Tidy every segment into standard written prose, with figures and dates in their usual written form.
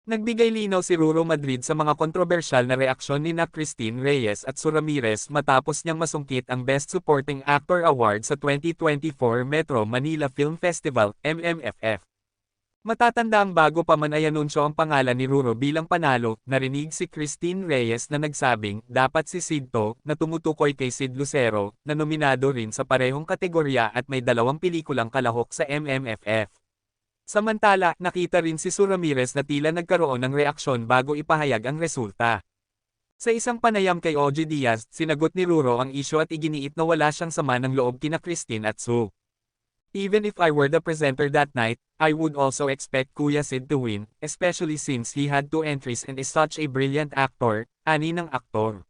Nagbigay linaw si Ruro Madrid sa mga kontrobersyal na reaksyon ni Christine Reyes at Sue Ramirez matapos niyang masungkit ang Best Supporting Actor Award sa 2024 Metro Manila Film Festival, MMFF. Matatanda ang bago pa man ay anunsyo ang pangalan ni Ruro bilang panalo, narinig si Christine Reyes na nagsabing dapat si Sid to, na tumutukoy kay Sid Lucero, na nominado rin sa parehong kategorya at may 2 pelikulang kalahok sa MMFF. Samantala, nakita rin si Sue Ramirez na tila nagkaroon ng reaksyon bago ipahayag ang resulta. Sa isang panayam kay OG Diaz, sinagot ni Ruro ang isyu at iginiit na wala siyang sama ng loob kina Christine at Sue. Even if I were the presenter that night, I would also expect Kuya Sid to win, especially since he had 2 entries and is such a brilliant actor, ani ng aktor.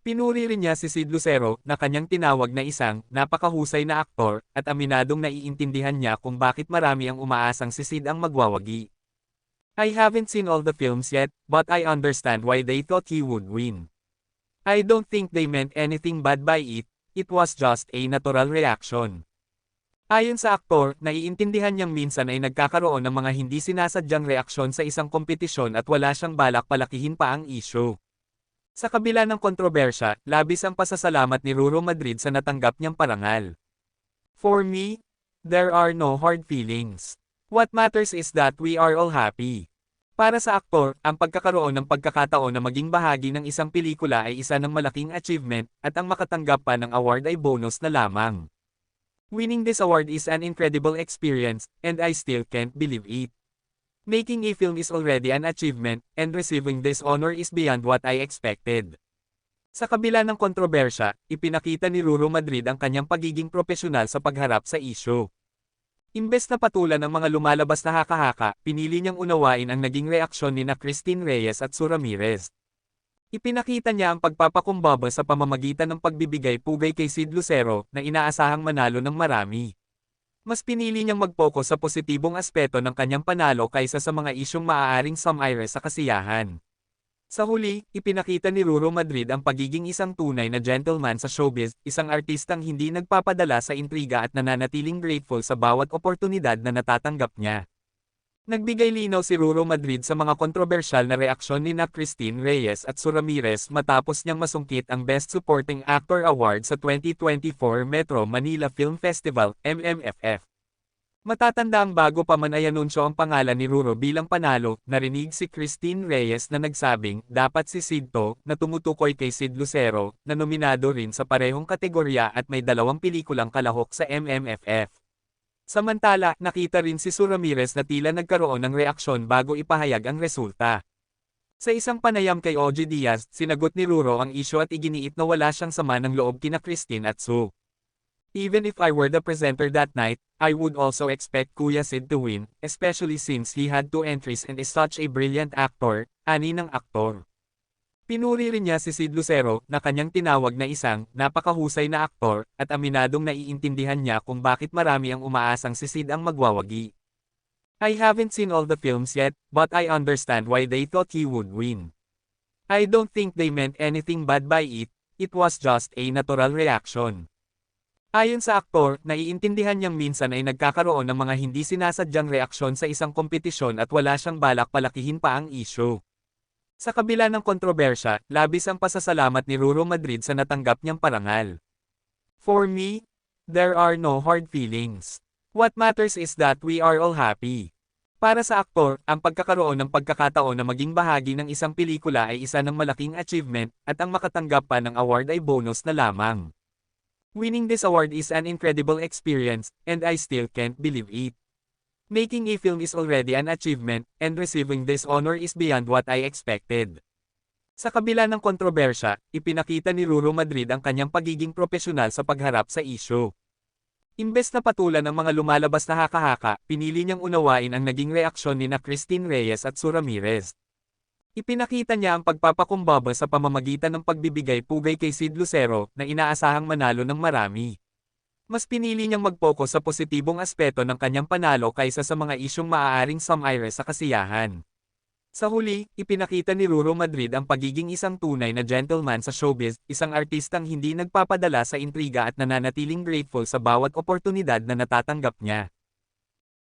Pinuri rin niya si Sid Lucero na kanyang tinawag na isang napakahusay na aktor at aminadong naiintindihan niya kung bakit marami ang umaasang si Sid ang magwawagi. I haven't seen all the films yet, but I understand why they thought he would win. I don't think they meant anything bad by it, it was just a natural reaction. Ayon sa aktor, naiintindihan niyang minsan ay nagkakaroon ng mga hindi sinasadyang reaksyon sa isang kompetisyon at wala siyang balak palakihin pa ang issue. Sa kabila ng kontrobersya, labis ang pasasalamat ni Ruro Madrid sa natanggap niyang parangal. For me, there are no hard feelings. What matters is that we are all happy. Para sa aktor, ang pagkakaroon ng pagkakataon na maging bahagi ng isang pelikula ay isa ng malaking achievement, at ang makatanggap pa ng award ay bonus na lamang. Winning this award is an incredible experience, and I still can't believe it. Making a film is already an achievement, and receiving this honor is beyond what I expected. Sa kabila ng kontrobersya, ipinakita ni Ruro Madrid ang kanyang pagiging propesyonal sa pagharap sa issue. Imbes na patulan ng mga lumalabas na haka-haka, pinili niyang unawain ang naging reaksyon ni Christine Reyes at Sue Ramirez. Ipinakita niya ang pagpapakumbaba sa pamamagitan ng pagbibigay pugay kay Sid Lucero na inaasahang manalo ng marami. Mas pinili niyang mag-focus sa positibong aspeto ng kanyang panalo kaysa sa mga isyong maaaring sumire sa kasiyahan. Sa huli, ipinakita ni Ruro Madrid ang pagiging isang tunay na gentleman sa showbiz, isang artistang hindi nagpapadala sa intriga at nananatiling grateful sa bawat oportunidad na natatanggap niya. Nagbigay linaw si Ruro Madrid sa mga kontrobersyal na reaksyon ni Christine Reyes at Sue Ramirez matapos niyang masungkit ang Best Supporting Actor Award sa 2024 Metro Manila Film Festival, MMFF. Matatanda ang bago pa man ay anunsyo ang pangalan ni Ruro bilang panalo, narinig si Christine Reyes na nagsabing dapat si Sid to, na tumutukoy kay Sid Lucero, na nominado rin sa parehong kategorya at may 2 pelikulang kalahok sa MMFF. Samantala, nakita rin si Sue Ramirez na tila nagkaroon ng reaksyon bago ipahayag ang resulta. Sa isang panayam kay OG Diaz, sinagot ni Ruro ang isyu at iginiit na wala siyang sama ng loob kina Christine at Sue. Even if I were the presenter that night, I would also expect Kuya Sid to win, especially since he had 2 entries and is such a brilliant actor, ani ng aktor. Pinuri rin niya si Sid Lucero na kanyang tinawag na isang napakahusay na aktor at aminadong naiintindihan niya kung bakit marami ang umaasang si Sid ang magwawagi. I haven't seen all the films yet, but I understand why they thought he would win. I don't think they meant anything bad by it, it was just a natural reaction. Ayon sa aktor, naiintindihan niyang minsan ay nagkakaroon ng mga hindi sinasadyang reaksyon sa isang kompetisyon at wala siyang balak palakihin pa ang issue. Sa kabila ng kontrobersya, labis ang pasasalamat ni Ruro Madrid sa natanggap niyang parangal. For me, there are no hard feelings. What matters is that we are all happy. Para sa aktor, ang pagkakaroon ng pagkakataon na maging bahagi ng isang pelikula ay isa ng malaking achievement, at ang makatanggap pa ng award ay bonus na lamang. Winning this award is an incredible experience, and I still can't believe it. Making a film is already an achievement, and receiving this honor is beyond what I expected. Sa kabila ng kontrobersya, ipinakita ni Ruro Madrid ang kanyang pagiging propesyonal sa pagharap sa issue. Imbes na patulan ng mga lumalabas na haka-haka, pinili niyang unawain ang naging reaksyon ni Christine Reyes at Sue Ramirez. Ipinakita niya ang pagpapakumbaba sa pamamagitan ng pagbibigay pugay kay Sid Lucero na inaasahang manalo ng marami. Mas pinili niyang mag-focus sa positibong aspeto ng kanyang panalo kaysa sa mga isyong maaaring sumire sa kasiyahan. Sa huli, ipinakita ni Ruro Madrid ang pagiging isang tunay na gentleman sa showbiz, isang artistang hindi nagpapadala sa intriga at nananatiling grateful sa bawat oportunidad na natatanggap niya.